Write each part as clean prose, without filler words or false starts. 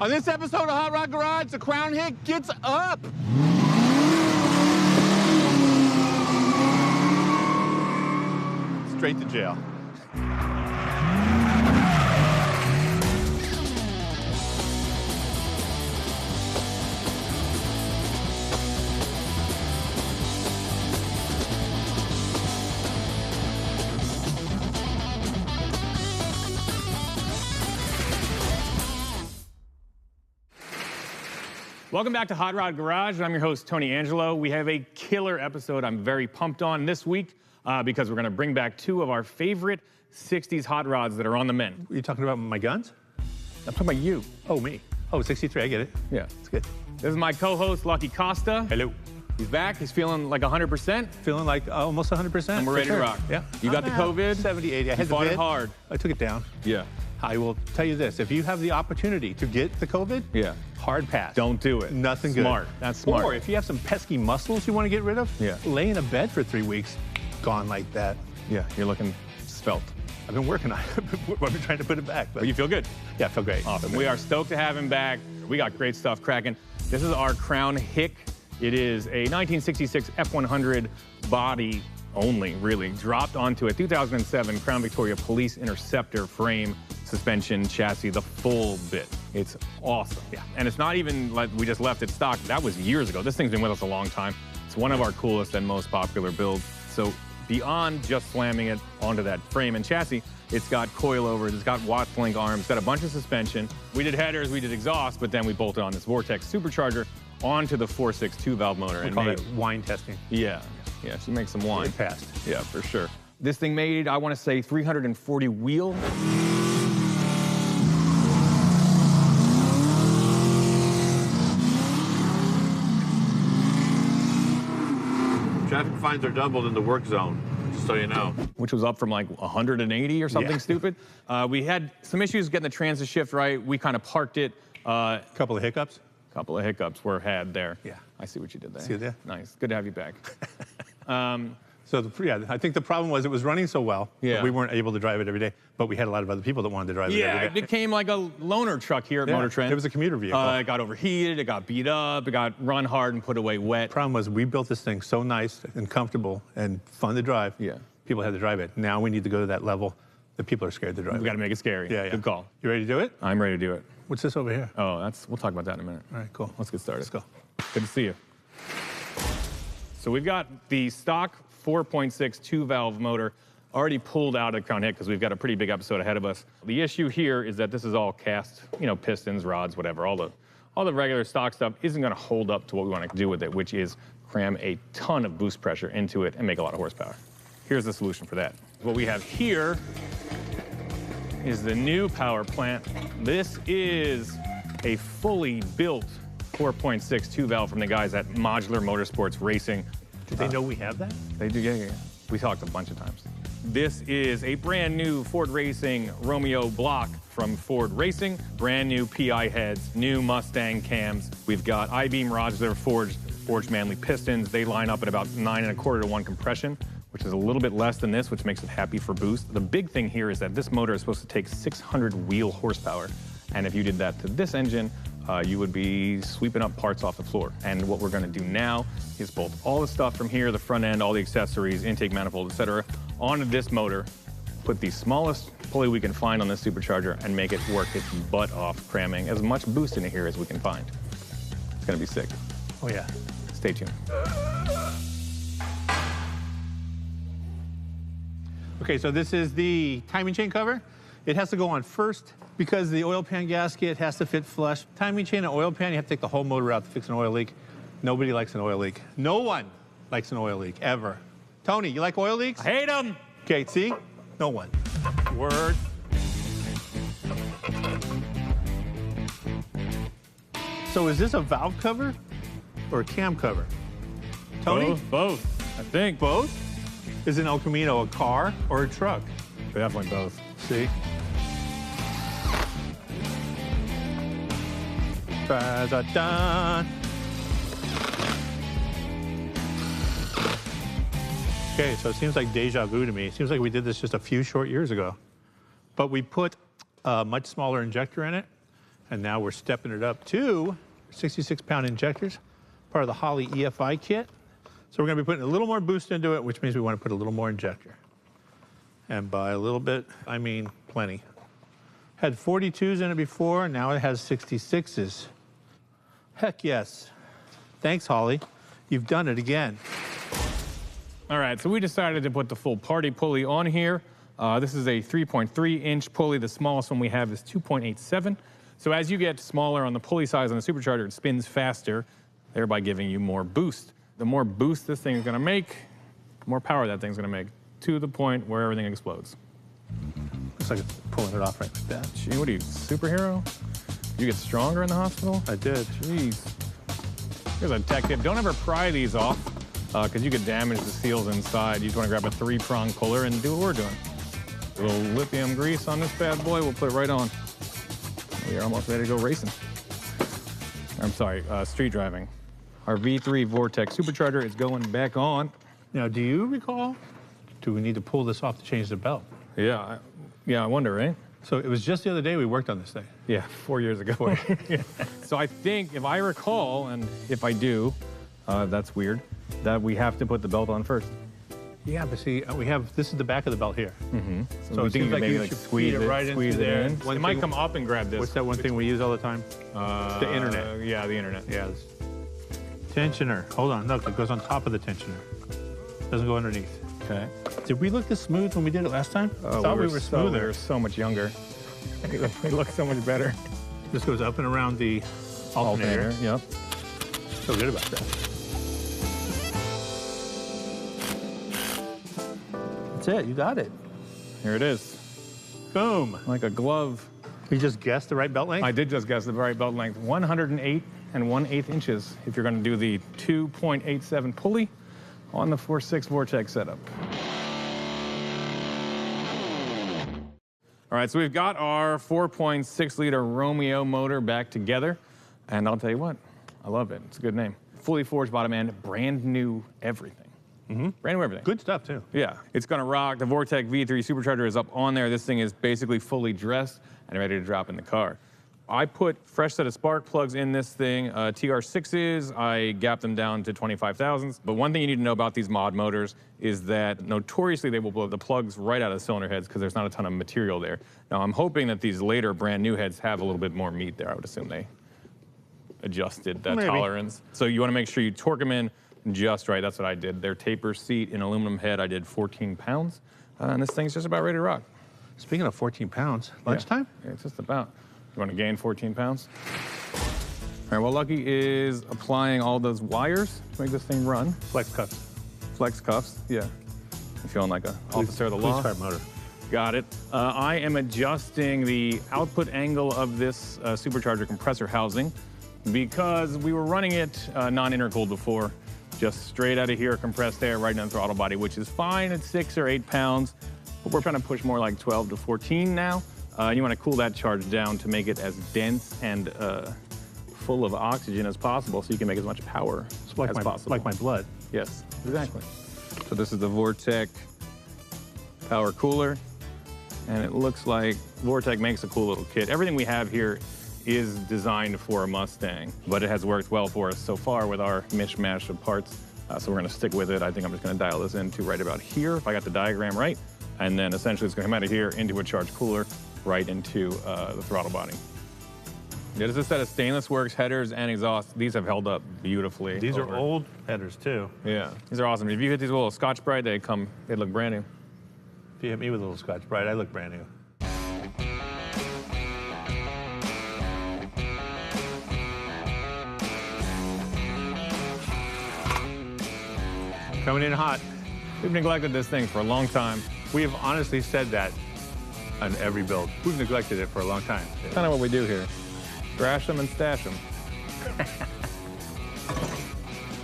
On this episode of Hot Rod Garage, the Crown Hick gets up. Straight to jail. Welcome back to Hot Rod Garage. I'm your host, Tony Angelo. We have a killer episode I'm very pumped on this week because we're going to bring back two of our favorite 60s hot rods that are on the mend. Are you talking about my guns? I'm talking about you. Oh, me. Oh, 63, I get it. Yeah. It's good. This is my co-host, Lucky Costa. Hello. He's back. He's feeling like 100%. Feeling like almost 100%. And we're ready to rock. Yeah. You got the COVID? 70, 80. I had you fought the it hard. I took it down. Yeah. I will tell you this. If you have the opportunity to get the COVID, yeah, hard pass. Don't do it. Nothing good. Smart. That's smart. Or if you have some pesky muscles you want to get rid of, yeah, lay in a bed for 3 weeks, gone like that. Yeah, you're looking svelte. I've been working on it. I've been trying to put it back. But you feel good? Yeah, I feel great. Awesome. We are stoked to have him back. We got great stuff cracking. This is our Crown Hick. It is a 1966 F100 body only, really, dropped onto a 2007 Crown Victoria Police Interceptor frame, suspension, chassis, the full bit. It's awesome. Yeah. And it's not even like we just left it stock. That was years ago. This thing's been with us a long time. It's one of our coolest and most popular builds. So beyond just slamming it onto that frame and chassis, it's got coilovers, it's got Watts link arms, it's got a bunch of suspension. We did headers, we did exhaust, but then we bolted on this Vortex supercharger onto the 4.6 2-valve motor. We call it wine testing. Yeah. Yeah, she makes some wine. It passed. Yeah, for sure. This thing made, I want to say, 340 wheel. Traffic fines are doubled in the work zone, just so you know. Which was up from like 180 or something stupid. We had some issues getting the transit shift right. We kind of parked it. Couple of hiccups. Couple of hiccups were had there. Yeah. I see what you did there. See you there? Nice. Good to have you back. Yeah, I think the problem was it was running so well, that we weren't able to drive it every day, but we had a lot of other people that wanted to drive it every day. Yeah, it became like a loaner truck here at MotorTrend. It was a commuter vehicle. It got overheated, it got beat up, it got run hard and put away wet. The problem was we built this thing so nice and comfortable and fun to drive. Yeah. People had to drive it. Now we need to go to that level that people are scared to drive. We got to make it scary. Yeah, yeah. Good call. You ready to do it? I'm ready to do it. What's this over here? Oh, we'll talk about that in a minute. All right, cool. Let's get started. Let's go. Good to see you. So we've got the stock 4.6 2-valve motor already pulled out of Crown Hick because we've got a pretty big episode ahead of us. The issue here is that this is all cast, you know, pistons, rods, whatever. All the regular stock stuff isn't going to hold up to what we want to do with it, which is cram a ton of boost pressure into it and make a lot of horsepower. Here's the solution for that. What we have here is the new power plant. This is a fully built 4.6 2-valve from the guys at Modular Motorsports Racing. Do they know we have that? They do, yeah. We talked a bunch of times. This is a brand new Ford Racing Romeo block from Ford Racing. Brand new PI heads, new Mustang cams. We've got I-beam rods that are forged Manley pistons. They line up at about 9 1/4 to 1 compression, which is a little bit less than this, which makes it happy for boost. The big thing here is that this motor is supposed to take 600 wheel horsepower. And if you did that to this engine, you would be sweeping up parts off the floor. And what we're gonna do now is bolt all the stuff from here, the front end, all the accessories, intake manifold, etc., onto this motor, put the smallest pulley we can find on this supercharger and make it work its butt off, cramming as much boost in here as we can find. It's gonna be sick. Oh yeah. Stay tuned. Okay, so this is the timing chain cover. It has to go on first because the oil pan gasket has to fit flush. Timing chain and oil pan, you have to take the whole motor out to fix an oil leak. Nobody likes an oil leak. No one likes an oil leak, ever. Tony, you like oil leaks? I hate them. Okay, see? No one. Word. So is this a valve cover or a cam cover? Tony? Both. I think. Both? Is an El Camino a car or a truck? Definitely both. See? Da-da-da. Okay, so it seems like deja vu to me. It seems like we did this just a few short years ago. But we put a much smaller injector in it, And now we're stepping it up to 66-pound injectors, part of the Holley EFI kit. So we're going to be putting a little more boost into it, which means we want to put a little more injector. And by a little bit, I mean plenty. Had 42s in it before, now it has 66s. Heck yes. Thanks, Holley. You've done it again. All right, so we decided to put the full party pulley on here. This is a 3.3-inch pulley. The smallest one we have is 2.87. So as you get smaller on the pulley size on the supercharger, it spins faster, thereby giving you more boost. The more boost this thing is going to make, the more power that thing's going to make, to the point where everything explodes. Looks like it's pulling it off right like that. Gee, what are you, superhero? You get stronger in the hospital? I did. Jeez. Here's a tech tip. Don't ever pry these off, because you could damage the seals inside. You just want to grab a 3-prong puller and do what we're doing. A little lithium grease on this bad boy. We'll put it right on. We are almost ready to go racing. I'm sorry, street driving. Our V3 Vortex supercharger is going back on. Now, do you recall, do we need to pull this off to change the belt? Yeah, I wonder, right? So it was just the other day we worked on this thing. Yeah, 4 years ago. So I think, if I recall, and if I do, that's weird, that we have to put the belt on first. Yeah, but see, this is the back of the belt here. Mm-hmm. So we it think seems you like maybe you like should squeeze it right into there. in. It might come up and grab this. What's that one thing we use all the time? The internet. Yeah, the internet. Yeah. Tensioner. Hold on, look, it goes on top of the tensioner. Doesn't go underneath. Okay. Did we look this smooth when we did it last time? I thought we were smoother. We were so much younger. We look so much better. This goes up and around the alternator. Yep. Feel good about that. That's it, you got it. Here it is. Boom. Like a glove. You just guessed the right belt length? I did just guess the right belt length. 108 1/8 inches if you're going to do the 2.87 pulley on the 4.6 Vortex setup. All right, so we've got our 4.6-liter Romeo motor back together, and I'll tell you what, I love it. It's a good name. Fully forged bottom end, brand new everything. Mm-hmm. Brand new everything. Good stuff, too. Yeah, it's gonna rock. The Vortex V3 supercharger is up on there. This thing is basically fully dressed and ready to drop in the car. I put fresh set of spark plugs in this thing, TR6s. I gapped them down to 25,000s. But one thing you need to know about these mod motors is that notoriously they will blow the plugs right out of the cylinder heads because there's not a ton of material there. Now I'm hoping that these later brand new heads have a little bit more meat there. I would assume they adjusted that tolerance. So you want to make sure you torque them in just right. That's what I did. Their taper seat in aluminum head, I did 14 pounds. And this thing's just about ready to rock. Speaking of 14 pounds, lunchtime? Yeah, it's just about. You want to gain 14 pounds? All right, well, Lucky is applying all those wires to make this thing run. Flex cuffs. Flex cuffs, yeah. I'm feeling like an officer of the law. Police car motor. Got it. I am adjusting the output angle of this supercharger compressor housing because we were running it non-intercooled before, just straight out of here, compressed air right down the throttle body, which is fine at 6 or 8 pounds, but we're trying to push more like 12 to 14 now. And you want to cool that charge down to make it as dense and full of oxygen as possible so you can make as much power as possible. Like my blood. Yes, exactly. So this is the Vortex power cooler, and it looks like Vortex makes a cool little kit. Everything we have here is designed for a Mustang, but it has worked well for us so far with our mishmash of parts. So we're going to stick with it. I think I'm just going to dial this into right about here, if I got the diagram right. And then essentially it's going to come out of here into a charge cooler, right into the throttle body. Yeah, this is a set of Stainless Works headers and exhaust. These have held up beautifully. These are old headers, too. Yeah, these are awesome. If you hit these with a little Scotch-Brite, they look brand new. If you hit me with a little Scotch-Brite, I look brand new. Coming in hot. We've neglected this thing for a long time. We have honestly said that on every build. We've neglected it for a long time. Kind of what we do here. Thrash them and stash them. All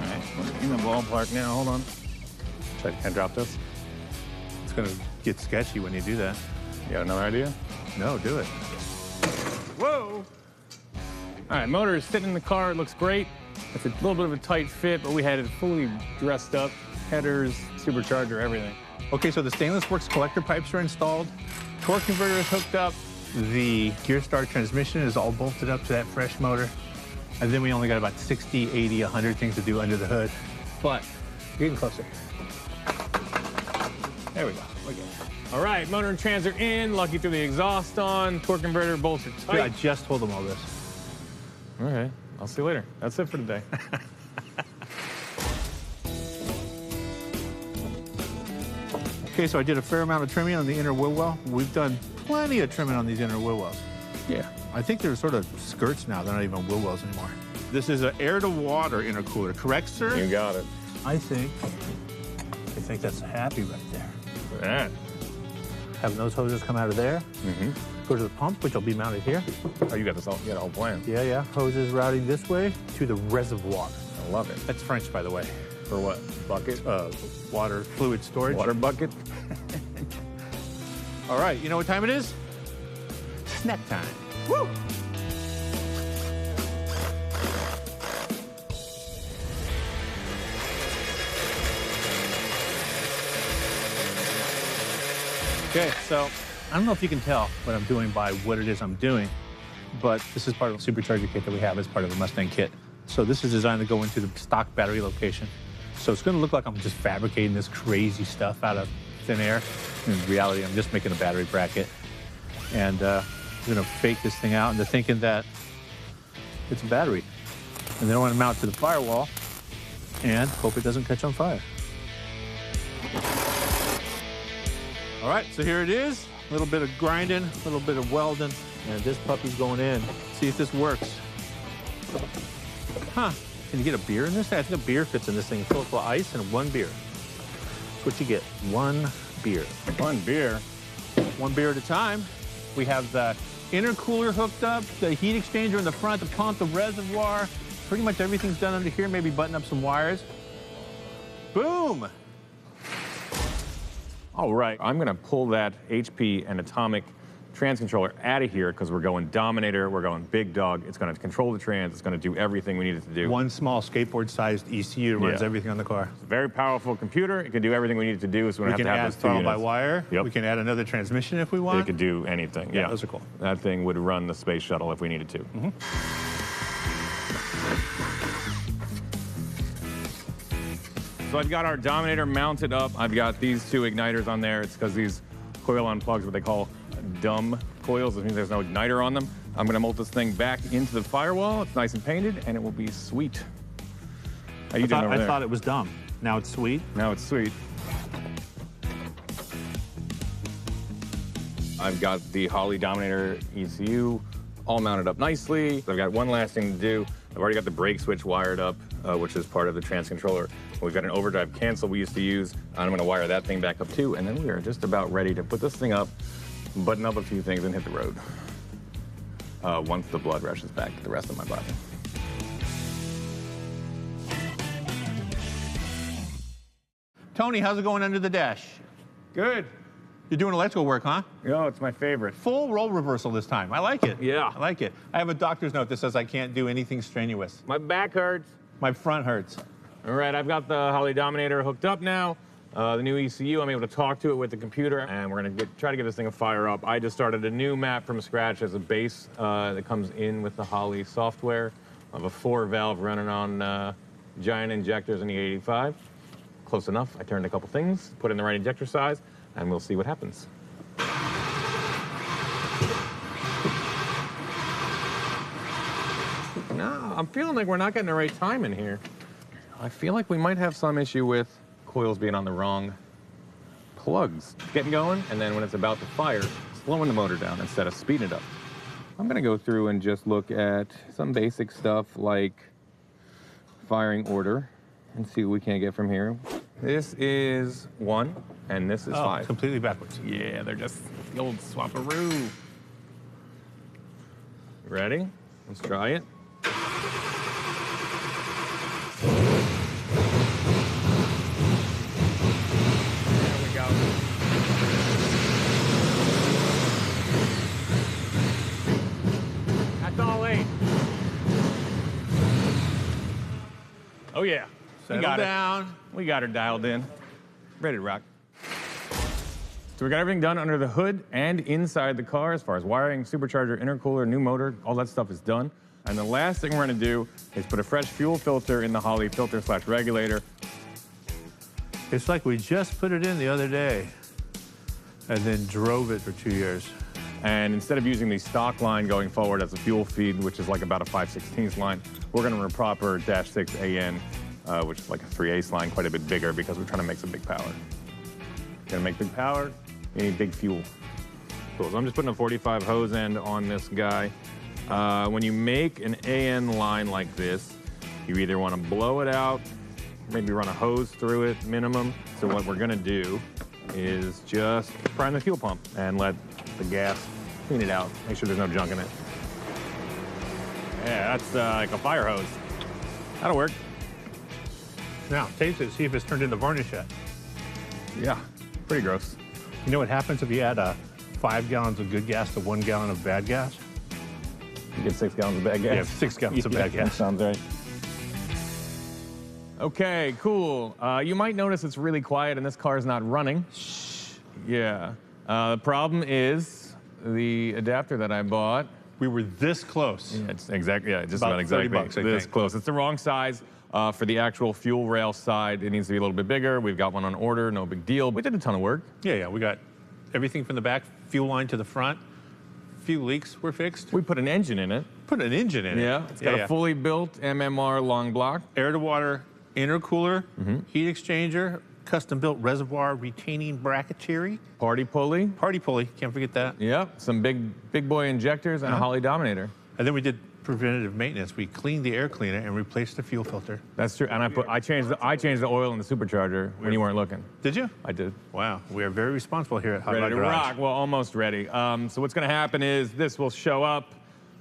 right, we're in the ballpark now. Hold on. Can I drop this? It's going to get sketchy when you do that. You got another idea? No, do it. Whoa! All right, motor is sitting in the car. It looks great. It's a little bit of a tight fit, but we had it fully dressed up. Headers, supercharger, everything. Okay, so the Stainless Works collector pipes are installed. Torque converter is hooked up. The gear start transmission is all bolted up to that fresh motor. And then we only got about 60, 80, 100 things to do under the hood. But you're getting closer. There we go. We're good. All right, motor and trans are in. Lucky threw the exhaust on. Torque converter bolts are tight. Dude, I just told them all this. Okay, I'll see you later. That's it for today. Okay, so I did a fair amount of trimming on the inner wheel well. We've done plenty of trimming on these inner wheel wells. Yeah. I think they're sort of skirts now. They're not even wheel wells anymore. This is an air-to-water intercooler, correct, sir? You got it. I think that's happy right there. Look at that. Having those hoses come out of there, go to the pump, which will be mounted here. Oh, you got this all, you got a whole plan. Yeah. Hoses routing this way to the reservoir. I love it. That's French, by the way. For what? Bucket? Water fluid storage. Water bucket? All right, you know what time it is? Snack time. Woo! Okay, so I don't know if you can tell what I'm doing by what it is I'm doing, but this is part of the supercharger kit that we have as part of the Mustang kit. So this is designed to go into the stock battery location. So it's gonna look like I'm just fabricating this crazy stuff out of thin air. In reality, I'm just making a battery bracket. And I'm gonna fake this thing out into thinking that it's a battery. And then I wanna mount it to the firewall and hope it doesn't catch on fire. All right, so here it is. A little bit of grinding, a little bit of welding, and this puppy's going in. See if this works. Huh, can you get a beer in this? I think a beer fits in this thing. Fill it full of ice and one beer. That's what you get, one beer. One beer. One beer at a time. We have the intercooler hooked up, the heat exchanger in the front, the pump, the reservoir. Pretty much everything's done under here. Maybe button up some wires. Boom! All right, I'm gonna pull that HP and Atomic trans controller out of here because we're going Dominator, we're going big dog. It's gonna control the trans, it's gonna do everything we need it to do. One small skateboard-sized ECU runs everything on the car. It's a very powerful computer. It can do everything we need it to do, so we don't have to have those two throttle by units. wire. Yep. We can add another transmission if we want. It could do anything. Yeah, those are cool. That thing would run the space shuttle if we needed to. So I've got our Dominator mounted up. I've got these two igniters on there. It's because these coil-on plugs, what they call dumb coils. It means there's no igniter on them. I'm gonna mount this thing back into the firewall. It's nice and painted, and it will be sweet. How you doing over there? I thought it was dumb. Now it's sweet. Now it's sweet. I've got the Holley Dominator ECU all mounted up nicely. I've got one last thing to do. I've already got the brake switch wired up, which is part of the trans controller. We've got an overdrive cancel we used to use. I'm gonna wire that thing back up too, and then we are just about ready to put this thing up, button up a few things, and hit the road. Once the blood rushes back to the rest of my body. Tony, how's it going under the dash? Good. You're doing electrical work, huh? Oh, it's my favorite. Full role reversal this time. I like it. Yeah. I like it. I have a doctor's note that says I can't do anything strenuous. My back hurts. My front hurts. All right, I've got the Holley Dominator hooked up now. The new ECU, I'm able to talk to it with the computer, and we're gonna try to get this thing to fire up. I just started a new map from scratch as a base that comes in with the Holley software. I have a 4-valve running on giant injectors in the 85. Close enough. I turned a couple things, put in the right injector size, and we'll see what happens. No, I'm feeling like we're not getting the right time in here. I feel like we might have some issue with coils being on the wrong plugs. Getting going, and then when it's about to fire, slowing the motor down instead of speeding it up. I'm gonna go through and just look at some basic stuff like firing order and see what we can get from here. This is 1, and this is 5. Completely backwards. Yeah, they're just the old swap-a-roo. Ready? Let's try it. There we go. That's all 8. Oh yeah. Settle down. We got her dialed in. Ready to rock. So we got everything done under the hood and inside the car as far as wiring, supercharger, intercooler, new motor, all that stuff is done. And the last thing we're gonna do is put a fresh fuel filter in the Holley filter/regulator. It's like we just put it in the other day and then drove it for 2 years. And instead of using the stock line going forward as a fuel feed, which is like about a 5/16 line, we're gonna run a proper -6 AN, which is like a 3/8 line, quite a bit bigger because we're trying to make some big power. Gonna make big power, you need big fuel. Cool, so I'm just putting a 45 hose end on this guy. When you make an AN line like this, you either wanna blow it out, maybe run a hose through it, minimum. So what we're gonna do is just prime the fuel pump and let the gas clean it out. Make sure there's no junk in it. Yeah, that's like a fire hose. That'll work. Now, taste it, see if it's turned into varnish yet. Yeah, pretty gross. You know what happens if you add 5 gallons of good gas to 1 gallon of bad gas? You get 6 gallons of bad gas. Yeah, 6 gallons of bad gas. Sounds right. Okay, cool. You might notice it's really quiet and this car is not running. Shh. Yeah. The problem is the adapter that I bought. We were this close. Yeah, it's exactly. Yeah, just About about exactly 30 bucks, I this think. close. It's the wrong size for the actual fuel rail side. It needs to be a little bit bigger. We've got one on order. No big deal. We did a ton of work. Yeah, we got everything from the back, fuel line to the front. Few leaks were fixed. We put an engine in it. Put an engine in it. Yeah, it's got a fully built MMR long block. Air to water intercooler, heat exchanger, custom built reservoir retaining bracketry. Party pulley. Party pulley, can't forget that. Yep, some big boy injectors and a Holley Dominator. And then we did preventative maintenance. We cleaned the air cleaner and replaced the fuel filter. That's true. And I changed the oil in the supercharger when you weren't looking. Did you? I did. Wow, we are very responsible here at Hot Rod Ready to Garage. rock. Well, almost ready. So what's going to happen is this will show up.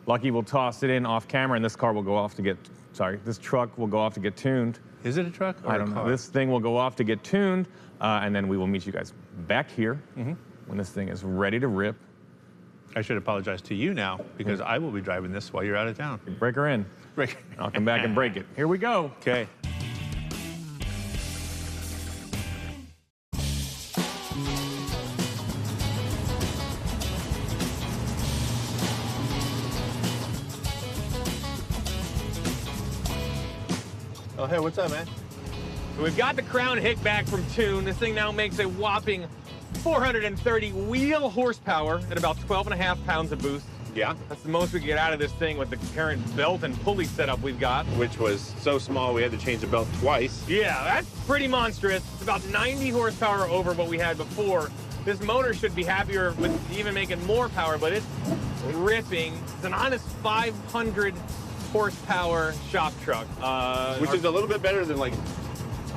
Lucky will toss it in off camera, and this car will go off to get. Sorry, this truck will go off to get tuned. Is it a truck or I don't a car? know. This thing will go off to get tuned, and then we will meet you guys back here when this thing is ready to rip. I should apologize to you now because I will be driving this while you're out of town. Break her in. Break. I'll come back and break it. Here we go. Okay. Oh, hey, what's up, man? So we've got the Crown Hick back from tune. This thing now makes a whopping 430 wheel horsepower at about 12.5 pounds of boost. Yeah. That's the most we can get out of this thing with the current belt and pulley setup we've got. Which was so small we had to change the belt twice. Yeah, that's pretty monstrous. It's about 90 horsepower over what we had before. This motor should be happier with even making more power, but it's ripping. It's an honest 500 horsepower shop truck. Which is a little bit better than like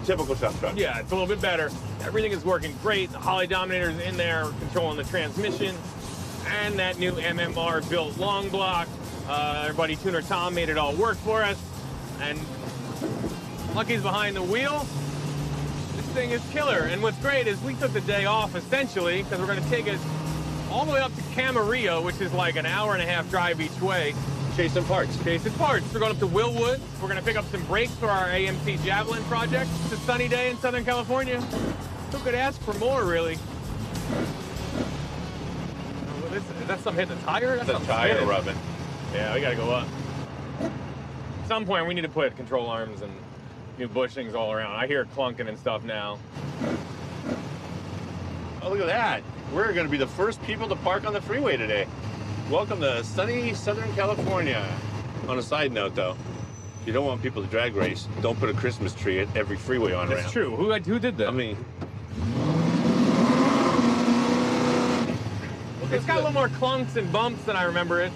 typical shop truck. Yeah, it's a little bit better. Everything is working great. The Holley Dominator's in there controlling the transmission. And that new MMR built long block. Our buddy Tuner Tom made it all work for us. And Lucky's behind the wheel. This thing is killer. And what's great is we took the day off essentially because we're going to take it all the way up to Camarillo, which is like an hour-and-a-half drive each way. Chasing parts. Chasing parts. We're going up to Willwood. We're going to pick up some brakes for our AMC Javelin project. It's a sunny day in Southern California. Who could ask for more, really? Is that something hitting the tire? That's the tire rubbing. Yeah, we got to go up. At some point, we need to put control arms and new bushings all around. I hear clunking and stuff now. Oh, look at that. We're going to be the first people to park on the freeway today. Welcome to sunny Southern California. On a side note, though, if you don't want people to drag race, don't put a Christmas tree at every freeway on ramp. It's true. Who did that? I mean, it's got a little more clunks and bumps than I remember it.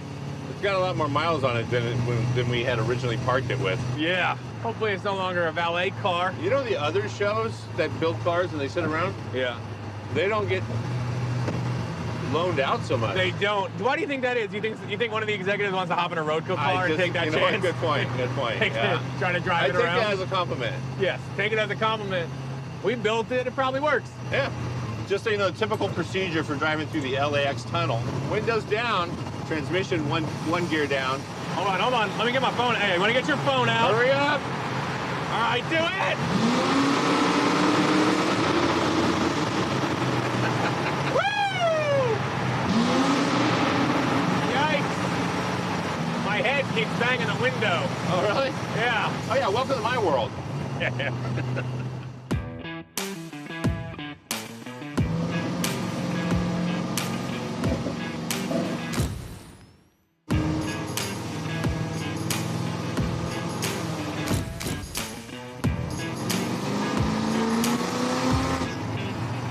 it's got a lot more miles on it than we had originally parked it with. Yeah. Hopefully it's no longer a valet car. You know the other shows that build cars and they sit around? Yeah. They don't get loaned out so much. They don't. Why do you think that is? You think one of the executives wants to hop in a Roadkill car and take that chance? Good point. Good point. Yeah. Trying to drive it around. I take that as a compliment. Yes, take it as a compliment. We built it. It probably works. Yeah. Just so you know, the typical procedure for driving through the LAX tunnel. Windows down, transmission one gear down. Hold on. Let me get my phone. Hey, want to get your phone out? Hurry up. All right, do it. Woo! head keeps banging the window. Oh, really? Yeah. Oh, yeah, welcome to my world. Yeah.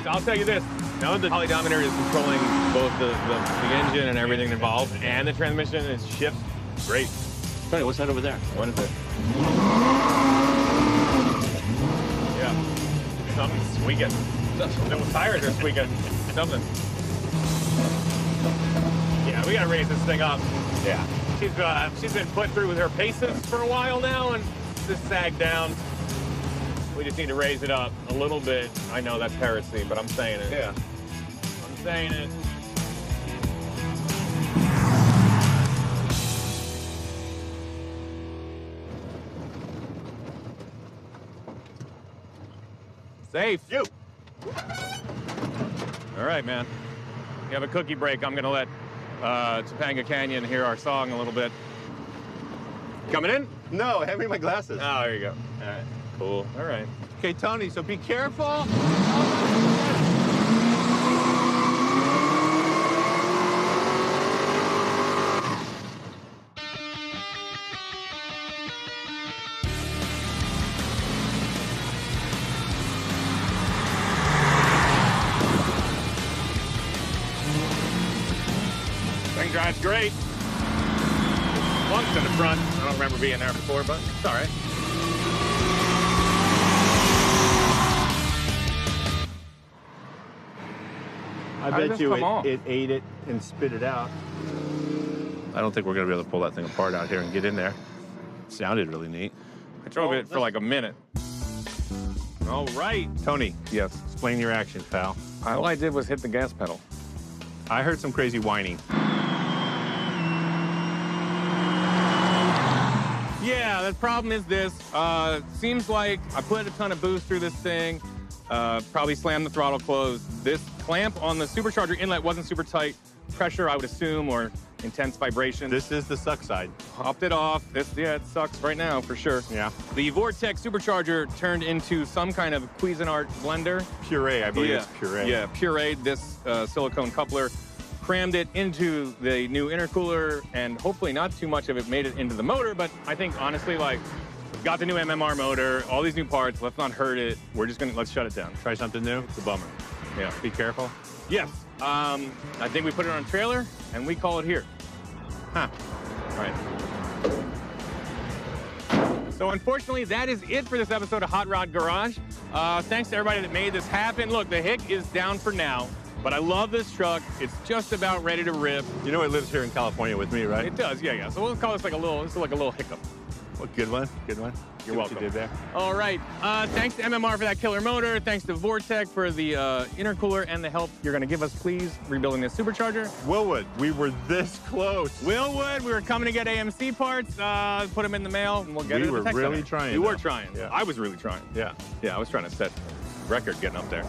I'll tell you this. Now the polydometer is controlling both the engine and everything involved, and the transmission is shifts. Great. Tony, what's that over there? What is it? Yeah. Something's squeaking. The tires are squeaking. Something. Yeah, we gotta raise this thing up. Yeah. She's been put through with her paces for a while now, and just sagged down. We just need to raise it up a little bit. I know that's heresy, but I'm saying it. Yeah. I'm saying it. Safe. You. All right, man. You have a cookie break. I'm gonna let Topanga Canyon hear our song a little bit. Coming in? No, hand me my glasses. Oh, there you go. All right. Cool. All right. Okay, Tony, so be careful. Thing drives great. Lunks in the front. I don't remember being there before, but it's all right. I How did bet this you come off? it ate it and spit it out. I don't think we're going to be able to pull that thing apart out here and get in there. Sounded really neat. I drove it for like a minute. All right. Tony, Yes. explain your actions, pal. All I did was hit the gas pedal. I heard some crazy whining. Yeah, the problem is this. Seems like I put a ton of boost through this thing. Probably slammed the throttle closed. This clamp on the supercharger inlet wasn't super tight. Pressure, I would assume, or intense vibration. This is the suck side. Popped it off. Yeah, it sucks right now for sure. Yeah. The Vortex supercharger turned into some kind of Cuisinart blender. Puree, I believe Yeah. it's puree. Yeah, pureed this silicone coupler, crammed it into the new intercooler, and hopefully not too much of it made it into the motor, but I think honestly, like, got the new MMR motor, all these new parts, let's not hurt it. We're just let's shut it down. Try something new. It's a bummer. Yeah. Be careful. Yes. I think we put it on a trailer, and we call it here. Huh. All right. So unfortunately, that is it for this episode of Hot Rod Garage. Thanks to everybody that made this happen. Look, the Hick is down for now, but I love this truck. It's just about ready to rip. You know it lives here in California with me, right? It does, yeah. So we'll call this like a little hiccup. Well, good one. Good one. You're See what welcome. you did there. All right. Thanks to MMR for that killer motor. Thanks to Vortec for the intercooler and the help you're going to give us, please, rebuilding this supercharger. Willwood, we were this close. Willwood, we were coming to get AMC parts, put them in the mail, and we'll get it We at the were tech really center. trying, We were though. trying. Yeah. I was really trying. Yeah. Yeah, I was trying to set record getting up there.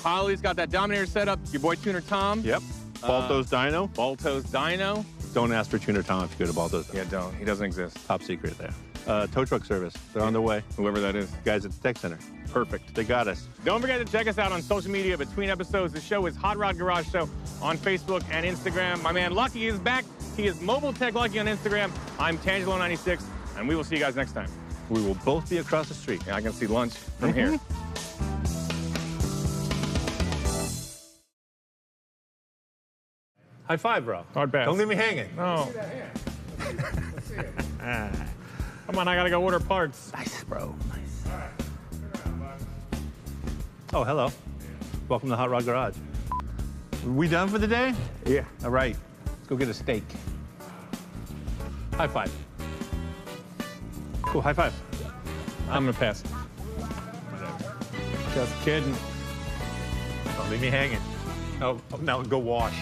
Holly's got that Dominator set up. Your boy Tuner Tom. Yep. Balto's Dyno. Balto's Dyno. Don't ask for Tuner Tom if you go to Balto's. Yeah, don't. He doesn't exist. Top secret there. Tow truck service. They're on their way. Whoever that is. Guys at the tech center. Perfect. They got us. Don't forget to check us out on social media between episodes. The show is Hot Rod Garage Show on Facebook and Instagram. My man Lucky is back. He is Mobile Tech Lucky on Instagram. I'm Tangelo96, and we will see you guys next time. We will both be across the street. Yeah, I can see lunch from here. High five, bro. Hard pass. Don't leave me hanging. Oh. Come on, I gotta go order parts. Nice, bro. Nice. Oh, hello. Welcome to Hot Rod Garage. We done for the day? Yeah. All right. Let's go get a steak. High five. Cool, high five. I'm gonna pass. Just kidding. Don't leave me hanging. Oh, now go wash.